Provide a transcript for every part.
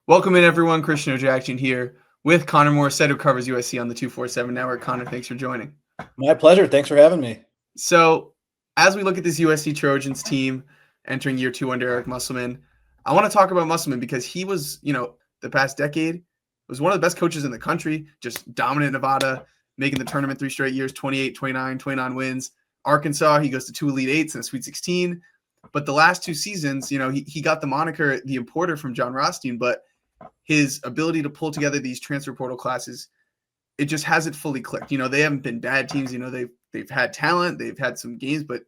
Welcome in, everyone. Christian Ojackson here with Connor Morissette, who covers USC on the 247 Network. Connor, thanks for joining. My pleasure. Thanks for having me. So, as we look at this USC Trojans team entering year two under Eric Musselman, I want to talk about Musselman because he was, the past decade, was one of the best coaches in the country, just dominant Nevada, making the tournament 3 straight years, 28, 29 wins. Arkansas, he goes to 2 Elite Eights and a Sweet 16. But the last 2 seasons, he got the moniker the importer from John Rothstein, but his ability to pull together these transfer portal classes, it just hasn't fully clicked. They haven't been bad teams. They've had talent, they've had some games, but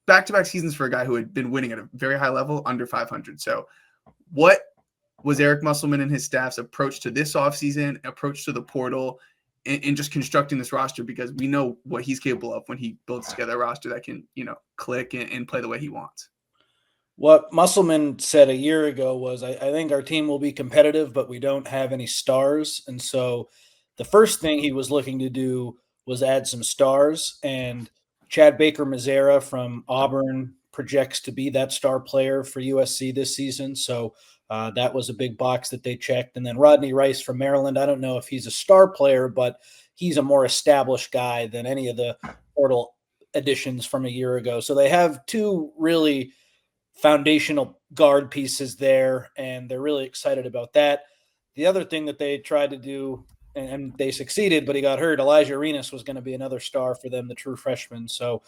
back-to-back seasons for a guy who had been winning at a very high level, under 500. So what was Eric Musselman and his staff's approach to this offseason, approach to the portal, and just constructing this roster? Because we know what he's capable of when he builds together a roster that can, click and play the way he wants. What Musselman said a year ago was, I think our team will be competitive, but we don't have any stars. And so the first thing he was looking to do was add some stars. And Chad Baker-Mazara from Auburn projects to be that star player for USC this season. So that was a big box that they checked. And then Rodney Rice from Maryland, I don't know if he's a star player, but he's a more established guy than any of the portal additions from a year ago. So they have 2 really foundational guard pieces there, and they're really excited about that. The other thing that they tried to do, and they succeeded, but he got hurt, Elijah Arenas was going to be another star for them, the true freshman. So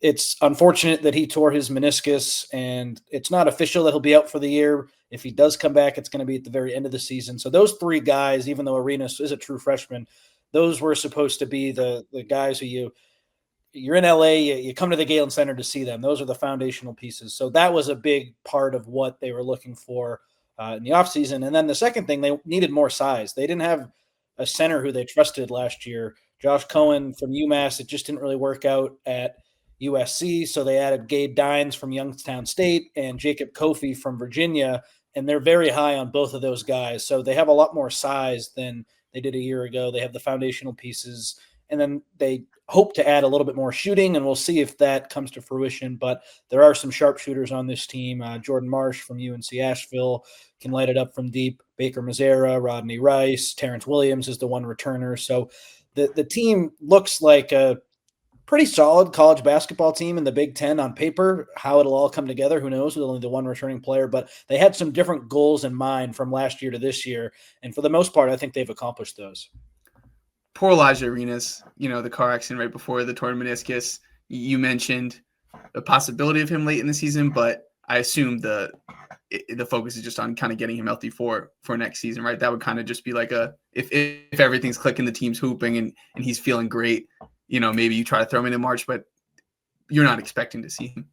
it's unfortunate that he tore his meniscus, and it's not official that he'll be out for the year. If he does come back, it's going to be at the very end of the season. So those 3 guys, even though Arenas is a true freshman, those were supposed to be the guys who you're in LA, you come to the Galen Center to see them. Those are the foundational pieces. So that was a big part of what they were looking for in the offseason. And then the second thing, they needed more size. They didn't have a center who they trusted last year. Josh Cohen from UMass, it just didn't really work out at USC. So they added Gabe Dines from Youngstown State and Jacob Kofi from Virginia. And they're very high on both of those guys. So they have a lot more size than they did a year ago. They have the foundational pieces. And then they hope to add a little bit more shooting, and we'll see if that comes to fruition. But there are some sharpshooters on this team. Jordan Marsh from UNC Asheville can light it up from deep. Baker-Mazara, Rodney Rice, Terrence Williams is the one returner. So the team looks like a pretty solid college basketball team in the Big Ten on paper. How it'll all come together, who knows, with only the one returning player. But they had some different goals in mind from last year to this year, and for the most part, I think they've accomplished those. Poor Elijah Arenas, the car accident right before the torn meniscus. You mentioned the possibility of him late in the season, but I assume the focus is just on kind of getting him healthy for next season, right? That would kind of just be like if everything's clicking, the team's hooping and he's feeling great, maybe you try to throw him in March, but you're not expecting to see him.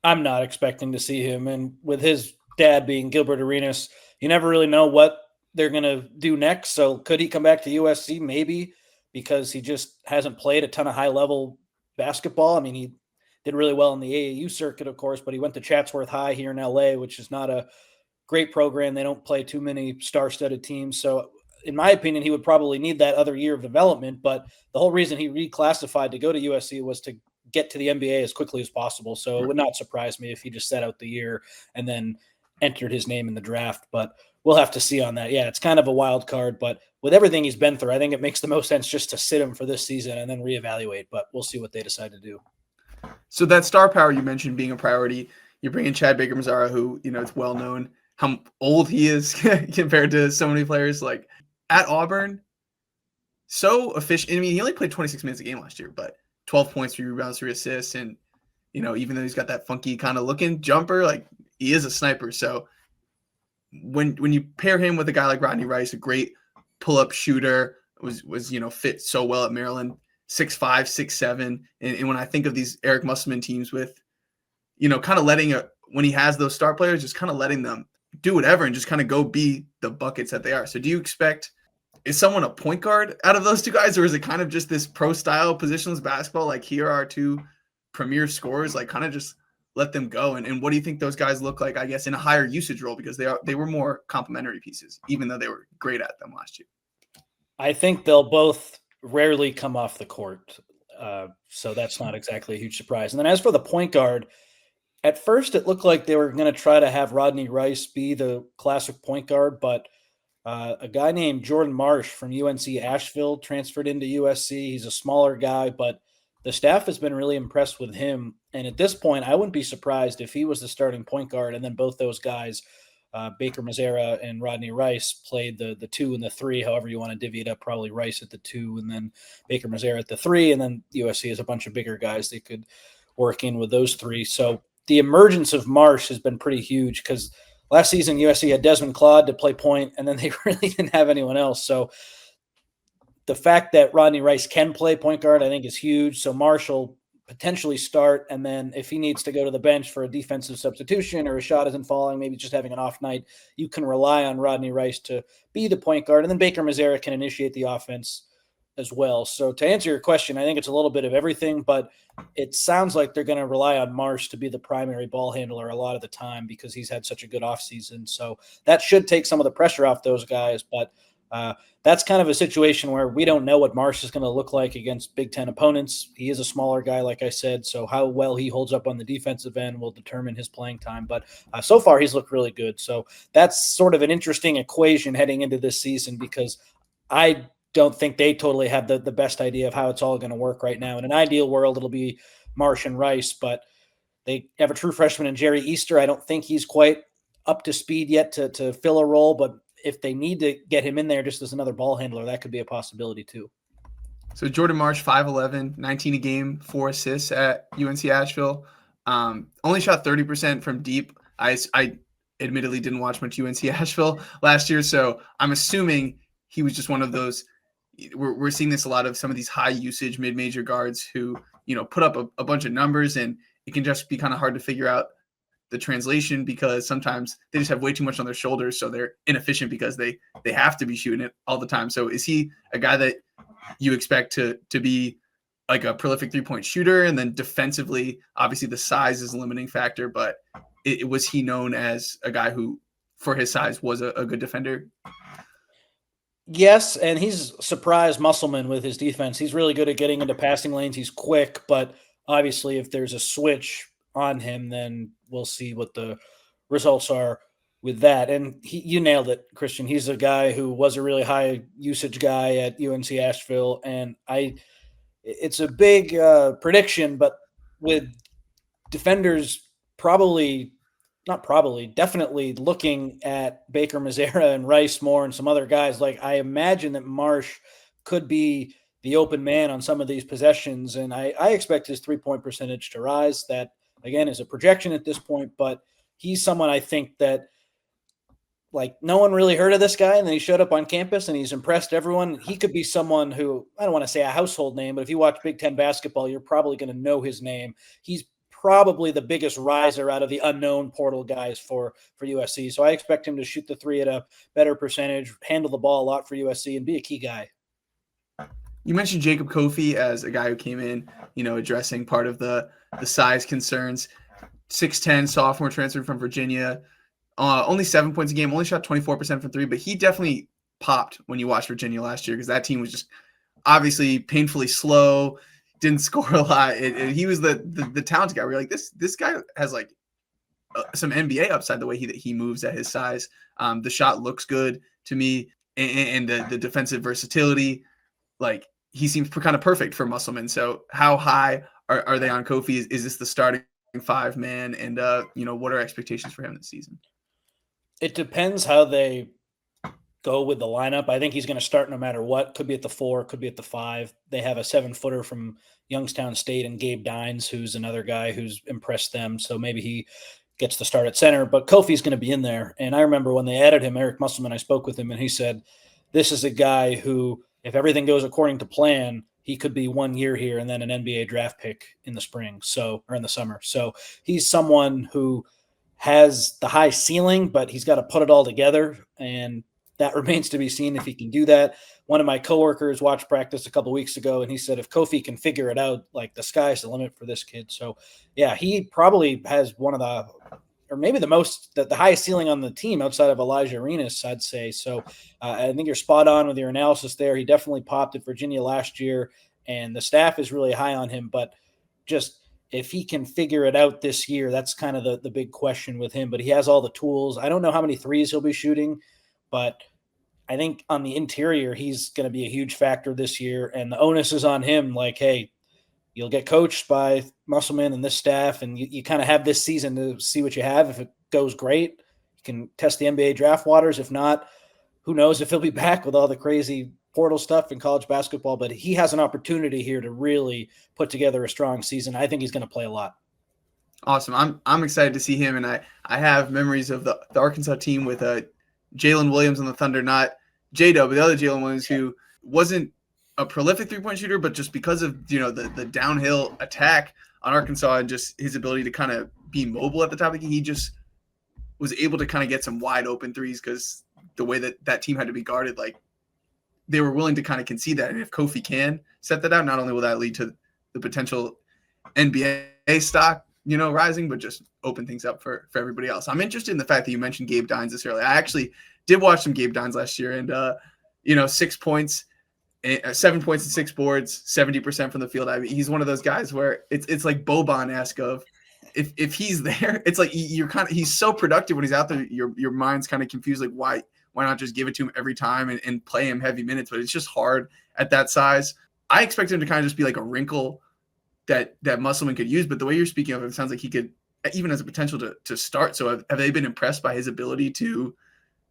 I'm not expecting to see him. And with his dad being Gilbert Arenas, you never really know what they're going to do next. So could he come back to USC? Maybe, because he just hasn't played a ton of high-level basketball. I mean, he did really well in the AAU circuit, of course, but he went to Chatsworth High here in LA, which is not a great program. They don't play too many star-studded teams. So in my opinion, he would probably need that other year of development. But the whole reason he reclassified to go to USC was to get to the NBA as quickly as possible. So it would not surprise me if he just sat out the year and then entered his name in the draft. But we'll have to see on that. Yeah, it's kind of a wild card, but with everything he's been through, I think it makes the most sense just to sit him for this season and then reevaluate, but we'll see what they decide to do. So that star power you mentioned being a priority, you bring in Chad Baker-Mazara, who, it's well known how old he is compared to so many players like at Auburn. So efficient. I mean, he only played 26 minutes a game last year, but 12 points, 3 rebounds, 3 assists. And, even though he's got that funky kind of looking jumper, like he is a sniper. So when you pair him with a guy like Rodney Rice, a great pull-up shooter, was fit so well at Maryland, 6'5", 6'7", and when I think of these Eric Musselman teams with, kind of letting when he has those star players, just kind of letting them do whatever and just kind of go be the buckets that they are. So do you expect, is someone a point guard out of those 2 guys, or is it kind of just this pro-style positionless basketball, like here are 2 premier scorers, like kind of just let them go? And what do you think those guys look like, I guess, in a higher usage role? Because they were more complementary pieces, even though they were great at them last year. I think they'll both rarely come off the court. So that's not exactly a huge surprise. And then as for the point guard, At first, it looked like they were going to try to have Rodney Rice be the classic point guard, but a guy named Jordan Marsh from UNC Asheville transferred into USC. He's a smaller guy, but the staff has been really impressed with him. And at this point, I wouldn't be surprised if he was the starting point guard, and then both those guys, Baker Mazzara and Rodney Rice, played the two and the three, however you want to divvy it up. Probably Rice at the two, and then Baker Mazzara at the three, and then USC has a bunch of bigger guys they could work in with those three. So the emergence of Marsh has been pretty huge because last season, USC had Desmond Claude to play point, and then they really didn't have anyone else. So the fact that Rodney Rice can play point guard, I think, is huge. So Marshall potentially start, and then if he needs to go to the bench for a defensive substitution or a shot isn't falling, maybe just having an off night, you can rely on Rodney Rice to be the point guard, and then Baker Mazzara can initiate the offense as well. So to answer your question, I think it's a little bit of everything, but it sounds like they're going to rely on Marsh to be the primary ball handler a lot of the time because he's had such a good offseason. So that should take some of the pressure off those guys. But that's kind of a situation where we don't know what Marsh is going to look like against Big Ten opponents. He is a smaller guy, like I said, so how well he holds up on the defensive end will determine his playing time. But so far, he's looked really good. So that's sort of an interesting equation heading into this season because I don't think they totally have the best idea of how it's all going to work right now. In an ideal world, it'll be Marsh and Rice, but they have a true freshman in Jerry Easter. I don't think he's quite up to speed yet to fill a role, but if they need to get him in there just as another ball handler, that could be a possibility too. So Jordan Marsh, 5'11", 19 a game, 4 assists at UNC Asheville. Only shot 30% from deep. I admittedly didn't watch much UNC Asheville last year, so I'm assuming he was just one of those. We're seeing this a lot of some of these high usage mid-major guards who, put up a bunch of numbers, and it can just be kind of hard to figure out the translation because sometimes they just have way too much on their shoulders. So they're inefficient because they have to be shooting it all the time. So is he a guy that you expect to be like a prolific 3-point shooter? And then defensively, obviously the size is a limiting factor, but was he known as a guy who for his size was a good defender? Yes, and he's surprised Musselman with his defense. He's really good at getting into passing lanes. He's quick, but obviously if there's a switch on him, then we'll see what the results are with that. And you nailed it, Christian. He's a guy who was a really high usage guy at UNC Asheville, and it's a big prediction, but with defenders definitely looking at Baker Mazzara and Rice more and some other guys. Like I imagine that Marsh could be the open man on some of these possessions. And I expect his 3-point percentage to rise. That again is a projection at this point, but he's someone I think that like no one really heard of this guy. And then he showed up on campus and he's impressed everyone. He could be someone who, I don't want to say a household name, but if you watch Big Ten basketball, you're probably going to know his name. He's probably the biggest riser out of the unknown portal guys for USC. So I expect him to shoot the three at a better percentage, handle the ball a lot for USC, and be a key guy. You mentioned Jacob Kofi as a guy who came in, addressing part of the size concerns. 6'10", sophomore, transferred from Virginia. Only 7 points a game, only shot 24% from three, but he definitely popped when you watched Virginia last year because that team was just obviously painfully slow, didn't score a lot. He was the talented guy. We're like, this guy has like some NBA upside the way he moves at his size. The shot looks good to me, and the defensive versatility, like he seems kind of perfect for Musselman. So how high are they on Kofi? Is this the starting 5-man? And what are expectations for him this season? It depends how they go with the lineup. I think he's going to start no matter what. Could be at the 4, could be at the 5. They have a 7-footer from Youngstown State and Gabe Dines, who's another guy who's impressed them. So maybe he gets the start at center, but Kofi's going to be in there. And I remember when they added him, Eric Musselman, I spoke with him and he said, this is a guy who, if everything goes according to plan, he could be 1 year here and then an NBA draft pick in the spring. Or in the summer. So he's someone who has the high ceiling, but he's got to put it all together. And that remains to be seen if he can do that. One of my coworkers watched practice a couple of weeks ago, and he said if Kofi can figure it out, like the sky's the limit for this kid. So, yeah, he probably has one of the – or maybe the highest ceiling on the team outside of Elijah Arenas, I'd say. So I think you're spot on with your analysis there. He definitely popped at Virginia last year, and the staff is really high on him. But just if he can figure it out this year, that's kind of the big question with him. But he has all the tools. I don't know how many threes he'll be shooting, but I think on the interior, he's going to be a huge factor this year. And the onus is on him. Like, hey, you'll get coached by Musselman and this staff, and you kind of have this season to see what you have. If it goes great, you can test the NBA draft waters. If not, who knows if he'll be back with all the crazy portal stuff in college basketball. But he has an opportunity here to really put together a strong season. I think he's going to play a lot. Awesome. I'm excited to see him, and I have memories of the Arkansas team with Jalen Williams on the Thunder, not J-Dub, the other Jalen Williams, who wasn't a prolific three-point shooter, but just because of the downhill attack on Arkansas and just his ability to kind of be mobile at the top of the game, he just was able to kind of get some wide open threes because the way that team had to be guarded, like they were willing to kind of concede that. And if Kofi can set that out, not only will that lead to the potential NBA stock, rising, but just open things up for everybody else. I'm interested in the fact that you mentioned Gabe Dines this early. I actually did watch some Gabe Dines last year, and 6 points, 7 points and 6 boards, 70% from the field. I mean, he's one of those guys where it's like Boban-esque of if he's there, it's like he's so productive when he's out there. Your mind's kind of confused, like why not just give it to him every time and play him heavy minutes? But it's just hard at that size. I expect him to kind of just be like a wrinkle that Musselman could use. But the way you're speaking of it sounds like he could, even as a potential to start. So have they been impressed by his ability to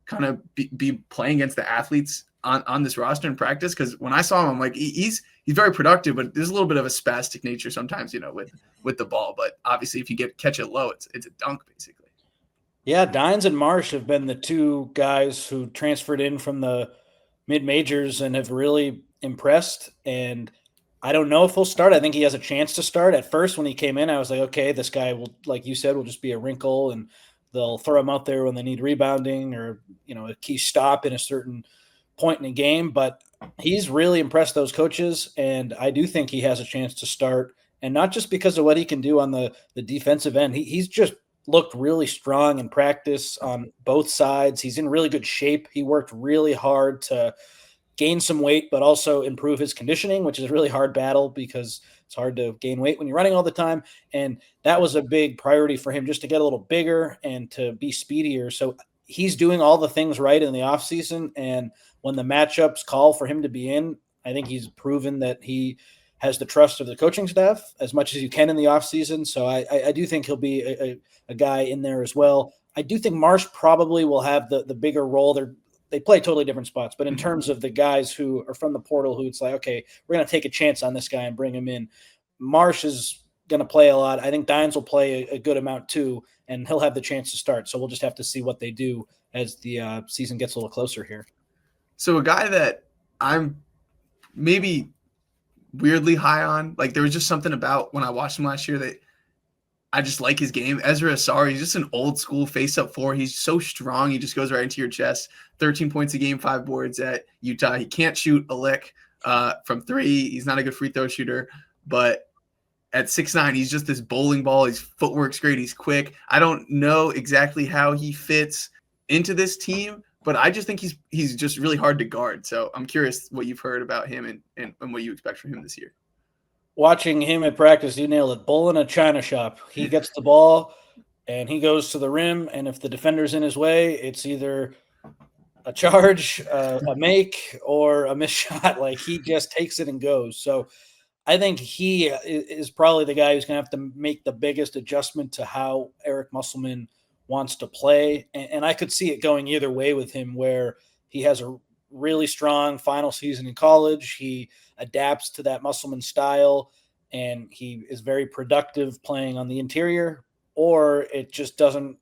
kind of be playing against the athletes on this roster in practice? Because when I saw him, I'm like, he's very productive, but there's a little bit of a spastic nature sometimes, with the ball. But obviously, if you catch it low, it's a dunk basically. Yeah, Dines and Marsh have been the two guys who transferred in from the mid-majors and have really impressed. And I don't know if he'll start. I think he has a chance to start. At first, when he came in, I was like, okay, this guy will, like you said, will just be a wrinkle, and they'll throw him out there when they need rebounding or, a key stop in a certain point in a game. But he's really impressed those coaches, and I do think he has a chance to start. And not just because of what he can do on the defensive end. He's just looked really strong in practice on both sides. He's in really good shape. He worked really hard to gain some weight, but also improve his conditioning, which is a really hard battle because it's hard to gain weight when you're running all the time. And that was a big priority for him, just to get a little bigger and to be speedier. So he's doing all the things right in the offseason. And when the matchups call for him to be in, I think he's proven that he has the trust of the coaching staff as much as you can in the offseason. So I do think he'll be a guy in there as well. I do think Marsh probably will have the bigger role. They play totally different spots, but in terms of the guys who are from the portal, who it's like, okay, we're going to take a chance on this guy and bring him in. Marsh is going to play a lot. I think Dines will play a good amount too, and he'll have the chance to start. So we'll just have to see what they do as the season gets a little closer here. So a guy that I'm maybe weirdly high on, like there was just something about when I watched him last year that I just like his game. Ezra Asari, he's just an old school face-up four. He's so strong. He just goes right into your chest. 13 points a game, 5 boards at Utah. He can't shoot a lick from 3. He's not a good free throw shooter. But at 6'9", he's just this bowling ball. His footwork's great. He's quick. I don't know exactly how he fits into this team, but I just think he's just really hard to guard. So I'm curious what you've heard about him and what you expect from him this year. Watching him at practice, you nailed it. Bull in a china shop. He gets the ball and he goes to the rim, and if the defender's in his way, it's either a charge, a make, or a missed shot. Like, he just takes it and goes. So I think he is probably the guy who's going to have to make the biggest adjustment to how Eric Musselman wants to play. And I could see it going either way with him, where he has a really strong final season in college. He adapts to that Musselman style, and he is very productive playing on the interior, or it just doesn't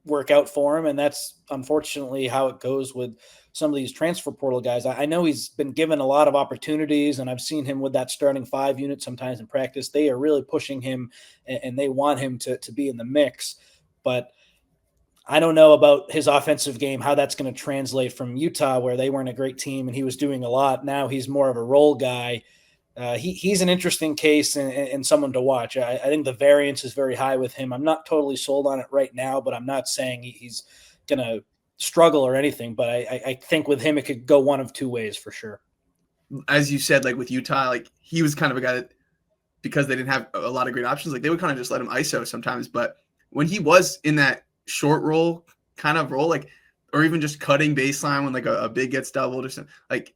work out for him. And that's unfortunately how it goes with some of these transfer portal guys. I know he's been given a lot of opportunities, and I've seen him with that starting 5 unit sometimes in practice. They are really pushing him, and they want him to be in the mix. But I don't know about his offensive game, how that's going to translate from Utah, where they weren't a great team and he was doing a lot. Now he's more of a role guy. He's an interesting case and someone to watch. I think the variance is very high with him. I'm not totally sold on it right now, but I'm not saying he's going to struggle or anything. But I think with him, it could go one of two ways for sure. As you said, like with Utah, like he was kind of a guy that because they didn't have a lot of great options. Like they would kind of just let him ISO sometimes. But when he was in that short roll kind of role, like, or even just cutting baseline when like a big gets doubled or something, like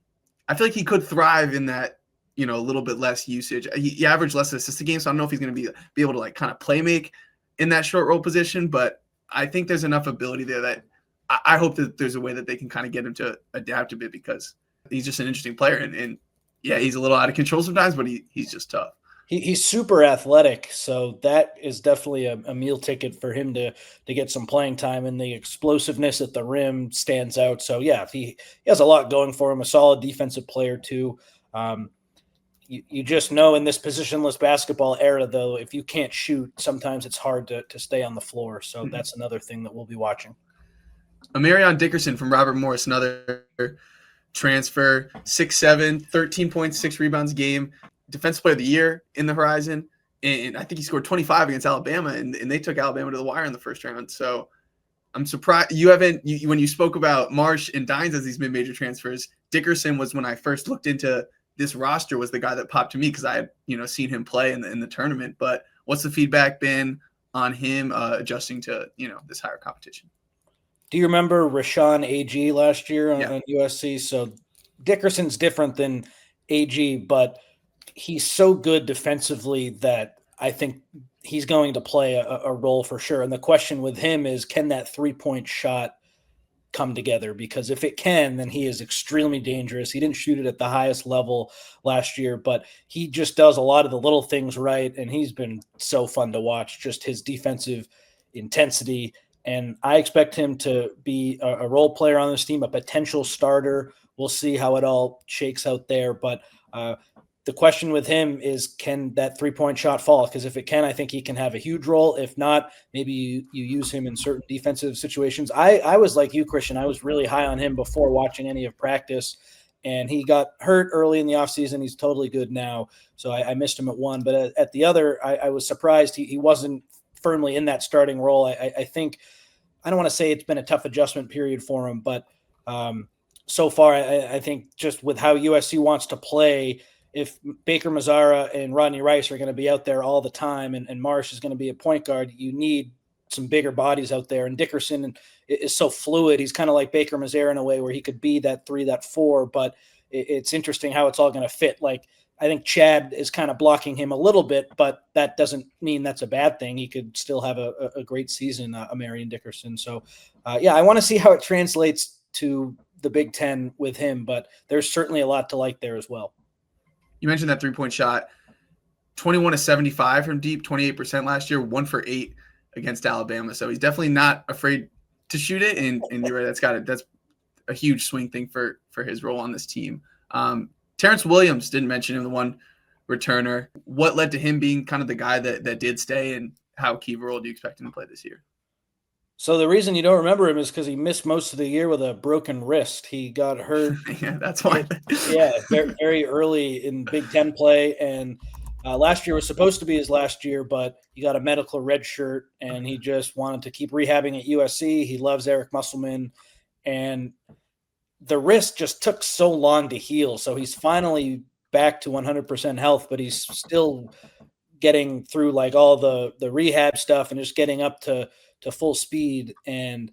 I feel like he could thrive in that, a little bit less usage. He averaged less assists a game, so I don't know if he's going to be able to like kind of play make in that short roll position. But I think there's enough ability there that I hope that there's a way that they can kind of get him to adapt a bit, because he's just an interesting player. And yeah, he's a little out of control sometimes, but he's just tough. He's super athletic, so that is definitely a meal ticket for him to get some playing time, and the explosiveness at the rim stands out. So yeah, he has a lot going for him. A solid defensive player too. You just know in this positionless basketball era, though, if you can't shoot, sometimes it's hard to stay on the floor. So that's another thing that we'll be watching. Amarion Dickerson from Robert Morris, another transfer, 6'7", 13.6 rebounds a game, defensive player of the year in the horizon. And I think he scored 25 against Alabama, and they took Alabama to the wire in the first round. So I'm surprised when you spoke about Marsh and Dines as these mid-major transfers, Dickerson was, when I first looked into this roster, was the guy that popped to me because I had, seen him play in the tournament. But what's the feedback been on him adjusting to, this higher competition? Do you remember Rashawn AG last year on USC? So Dickerson's different than AG, but he's so good defensively that I think he's going to play a role for sure. And the question with him is, can that 3-point shot come together? Because if it can, then he is extremely dangerous. He didn't shoot it at the highest level last year, but he just does a lot of the little things right. And he's been so fun to watch, just his defensive intensity. And I expect him to be a role player on this team, a potential starter. We'll see how it all shakes out there. But the question with him is, can that 3-point shot fall? Because if it can, I think he can have a huge role. If not, maybe you use him in certain defensive situations. I was like you, Christian. I was really high on him before watching any of practice, and he got hurt early in the offseason. He's totally good now. So I missed him at one. But at the other, I was surprised he wasn't firmly in that starting role. I think, I don't want to say it's been a tough adjustment period for him, but so far, I think just with how USC wants to play, if Baker Mazzara and Rodney Rice are going to be out there all the time, and Marsh is going to be a point guard, you need some bigger bodies out there. And Dickerson is so fluid. He's kind of like Baker Mazzara in a way where he could be that 3, that 4, but it's interesting how it's all going to fit. Like, I think Chad is kind of blocking him a little bit, but that doesn't mean that's a bad thing. He could still have a great season, Amarion Dickerson. So, I want to see how it translates to the Big Ten with him, but there's certainly a lot to like there as well. You mentioned that 3-point shot, 21 of 75 from deep, 28% last year, 1 for 8 against Alabama. So he's definitely not afraid to shoot it. And you're right, that's a huge swing thing for his role on this team. Terrence Williams, didn't mention him, the one returner. What led to him being kind of the guy that did stay, and how key of a role do you expect him to play this year? So the reason you don't remember him is because he missed most of the year with a broken wrist. He got hurt. Yeah, that's why. Very, very early in Big Ten play. And last year was supposed to be his last year, but he got a medical red shirt, and he just wanted to keep rehabbing at USC. He loves Eric Musselman, and the wrist just took so long to heal. So he's finally back to 100% health, but he's still getting through like all the rehab stuff and just getting up to full speed. And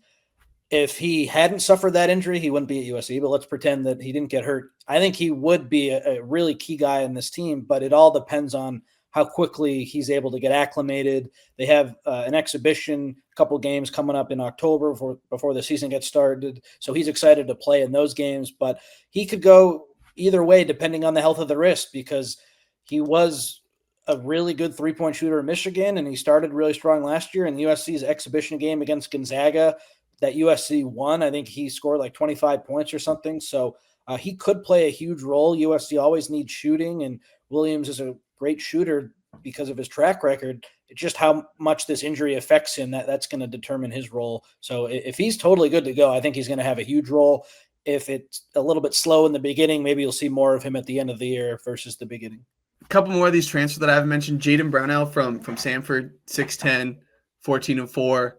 if he hadn't suffered that injury, he wouldn't be at USC, but let's pretend that he didn't get hurt. I think he would be a really key guy in this team, but it all depends on how quickly he's able to get acclimated. They have an exhibition, a couple games coming up in October before the season gets started. So he's excited to play in those games, but he could go either way depending on the health of the wrist, because he was a really good 3-point shooter in Michigan, and he started really strong last year in USC's exhibition game against Gonzaga that USC won. I think he scored like 25 points or something. So he could play a huge role. USC always needs shooting, and Williams is a great shooter because of his track record. It's just how much this injury affects him that's going to determine his role. So if he's totally good to go, I think he's going to have a huge role. If it's a little bit slow in the beginning, maybe you'll see more of him at the end of the year versus the beginning. A couple more of these transfers that I haven't mentioned. Jaden Brownell from Samford, 6'10", 14-4.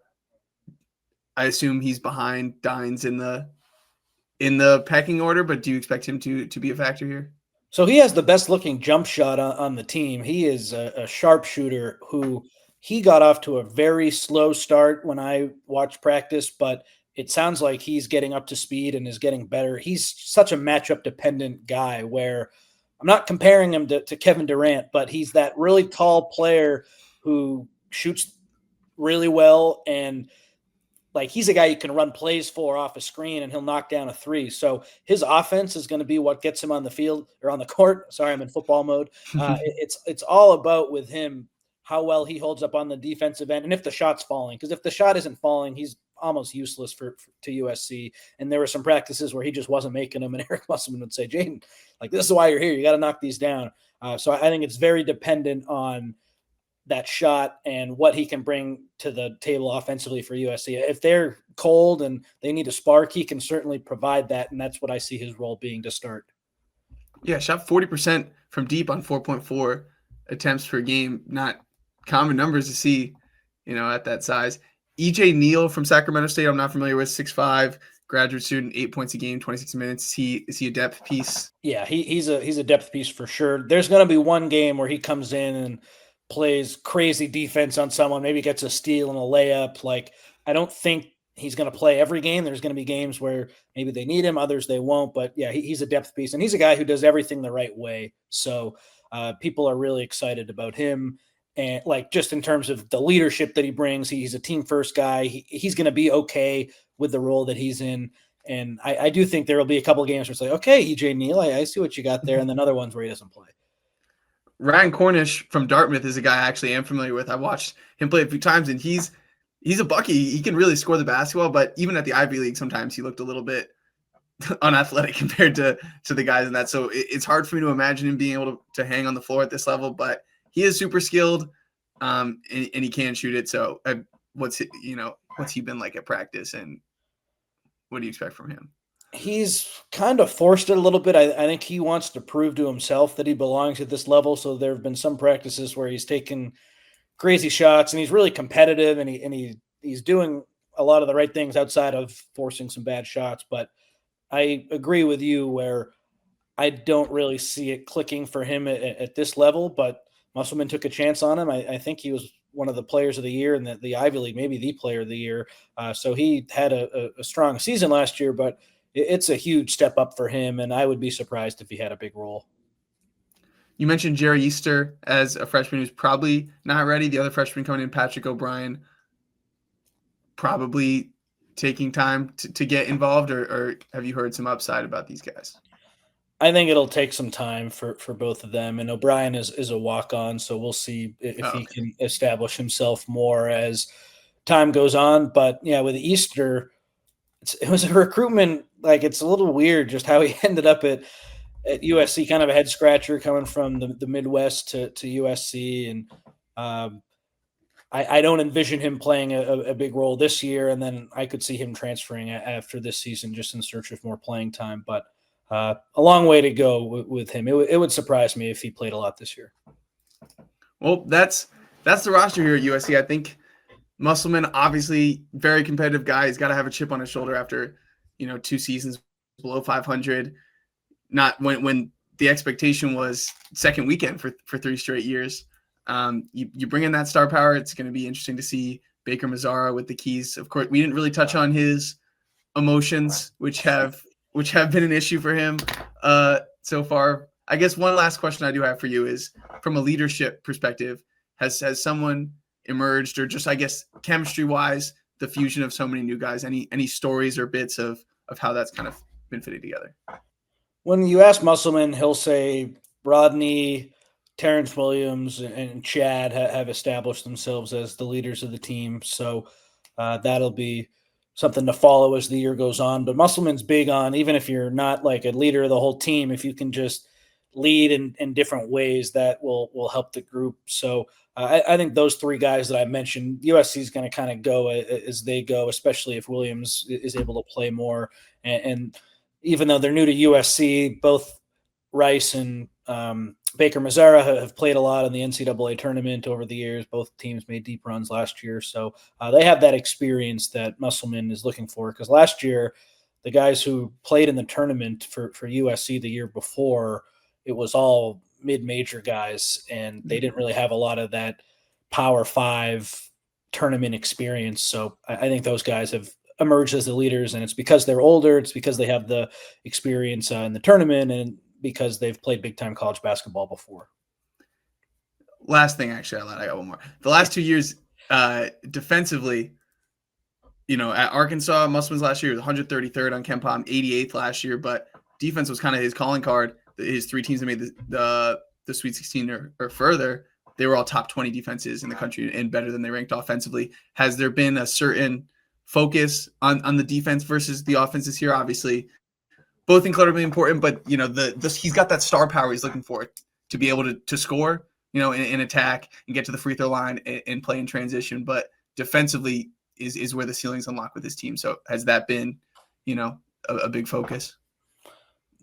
I assume he's behind Dines in the pecking order, but do you expect him to be a factor here? So he has the best looking jump shot on the team. He is a sharpshooter who he got off to a very slow start when I watched practice, but it sounds like he's getting up to speed and is getting better. He's such a matchup dependent guy where I'm not comparing him to Kevin Durant, but he's that really tall player who shoots really well, and like he's a guy you can run plays for off a screen and he'll knock down a three. So his offense is going to be what gets him on the field or on the court. Sorry, I'm in football mode. It's all about with him how well he holds up on the defensive end and if the shot's falling. Because if the shot isn't falling, he's almost useless to USC. And there were some practices where he just wasn't making them, and Eric Musselman would say, "Jaden, like this is why you're here. You got to knock these down." So I think it's very dependent on that shot and what he can bring to the table offensively for USC. If they're cold and they need a spark, he can certainly provide that, and that's what I see his role being to start. Yeah, shot 40% from deep on 4.4 attempts per game. Not common numbers to see, at that size. EJ Neal from Sacramento State, I'm not familiar with, 6'5", graduate student, 8 points a game, 26 minutes. Is he a depth piece? Yeah, he's a depth piece for sure. There's going to be one game where he comes in and plays crazy defense on someone, maybe gets a steal and a layup. Like, I don't think he's going to play every game. There's going to be games where maybe they need him, others they won't. But yeah, he's a depth piece, and he's a guy who does everything the right way. So people are really excited about him. And like just in terms of the leadership that he brings, he's a team first guy. He's going to be okay with the role that he's in. And I do think there will be a couple of games where it's like, okay, EJ Neal, I see what you got there. And then other ones where he doesn't play. Ryan Cornish from Dartmouth is a guy I actually am familiar with. I watched him play a few times, and he's a bucky. He can really score the basketball, but even at the Ivy League, sometimes he looked a little bit unathletic compared to the guys in that. So it's hard for me to imagine him being able to hang on the floor at this level, but he is super skilled, and he can shoot it. So what's he been like at practice, and what do you expect from him? He's kind of forced it a little bit. I think he wants to prove to himself that he belongs at this level. So there have been some practices where he's taken crazy shots and he's really competitive, and he's doing a lot of the right things outside of forcing some bad shots. But I agree with you where I don't really see it clicking for him at this level. But Musselman took a chance on him. I think he was one of the players of the year in the Ivy League, maybe the player of the year. So he had a strong season last year, but it's a huge step up for him, and I would be surprised if he had a big role. You mentioned Jerry Easter as a freshman who's probably not ready. The other freshman coming in, Patrick O'Brien, probably taking time to get involved, or have you heard some upside about these guys? I think it'll take some time for both of them, and O'Brien is a walk-on, so we'll see if he can establish himself more as time goes on. But yeah, with Easter, it was a recruitment, like it's a little weird just how he ended up at USC, kind of a head scratcher coming from the Midwest to USC. And I don't envision him playing a big role this year. And then I could see him transferring after this season just in search of more playing time. But a long way to go with him. It would surprise me if he played a lot this year. Well, that's the roster here at USC. I think Musselman, obviously very competitive guy. He's got to have a chip on his shoulder after, 2 seasons below 500. Not when the expectation was second weekend for 3 straight years. You bring in that star power. It's going to be interesting to see Baker Mazzara with the keys. Of course, we didn't really touch on his emotions, which have been an issue for him so far. I guess one last question I do have for you is, from a leadership perspective, has someone emerged, or just, I guess, chemistry wise, the fusion of so many new guys, any stories or bits of how that's kind of been fitting together? When you ask Musselman, he'll say Rodney, Terrence Williams, and Chad have established themselves as the leaders of the team. So that'll be something to follow as the year goes on. But Musselman's big on, even if you're not like a leader of the whole team, if you can just lead in different ways, that will help the group. So I think those 3 guys that I mentioned, USC is going to kind of go as they go, especially if Williams is able to play more. And even though they're new to USC, both Rice and Baker Mazzara have played a lot in the NCAA tournament over the years. Both teams made deep runs last year. So they have that experience that Musselman is looking for, because last year, the guys who played in the tournament for USC the year before, it was all mid-major guys, and they didn't really have a lot of that Power 5 tournament experience. So I think those guys have emerged as the leaders, and it's because they're older. It's because they have the experience in the tournament, and because they've played big-time college basketball before. Last thing, actually, I got one more. The last 2 years, defensively, at Arkansas, Musselman's last year was 133rd on KenPom, 88th last year, but defense was kind of his calling card. His 3 teams that made the Sweet 16 or further, they were all top 20 defenses in the country and better than they ranked offensively. Has there been a certain focus on the defense versus the offense this year? Obviously, both incredibly important, but he's got that star power he's looking for to be able to score, in attack and get to the free throw line and play in transition. But defensively is where the ceiling's unlocked with this team. So has that been, a big focus?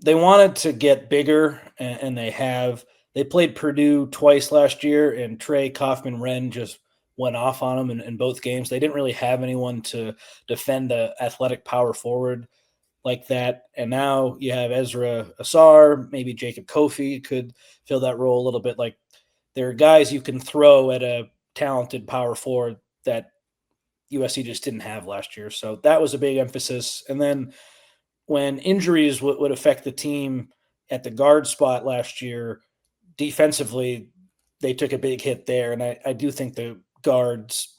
They wanted to get bigger, and they have. They played Purdue twice last year, and Trey Kaufman-Renn just went off on them in both games. They didn't really have anyone to defend the athletic power forward like that. And now you have Ezra Asar, maybe Jacob Kofi could fill that role a little bit. Like, there are guys you can throw at a talented power forward that USC just didn't have last year. So that was a big emphasis. And then when injuries would affect the team at the guard spot last year, defensively, they took a big hit there. And I do think the guards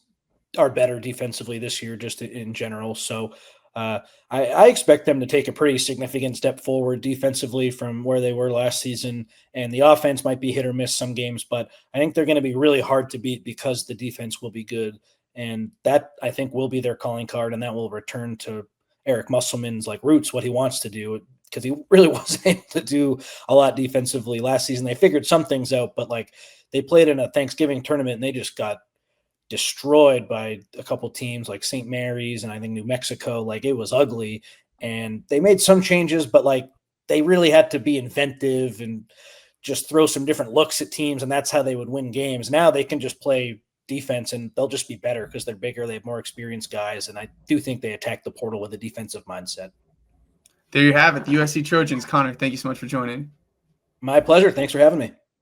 are better defensively this year, just in general. So I expect them to take a pretty significant step forward defensively from where they were last season. And the offense might be hit or miss some games, but I think they're going to be really hard to beat because the defense will be good. And that, I think, will be their calling card, and that will return to Eric Musselman's roots, what he wants to do, because he really wasn't able to do a lot defensively last season. They figured some things out, but they played in a Thanksgiving tournament and they just got destroyed by a couple teams like St. Mary's and I think New Mexico. It was ugly, and they made some changes, but they really had to be inventive and just throw some different looks at teams, and that's how they would win games. Now they can just play defense and they'll just be better because they're bigger, they have more experienced guys, and I do think they attack the portal with a defensive mindset. There you have it, the USC Trojans. Connor, thank you so much for joining. My pleasure. Thanks for having me.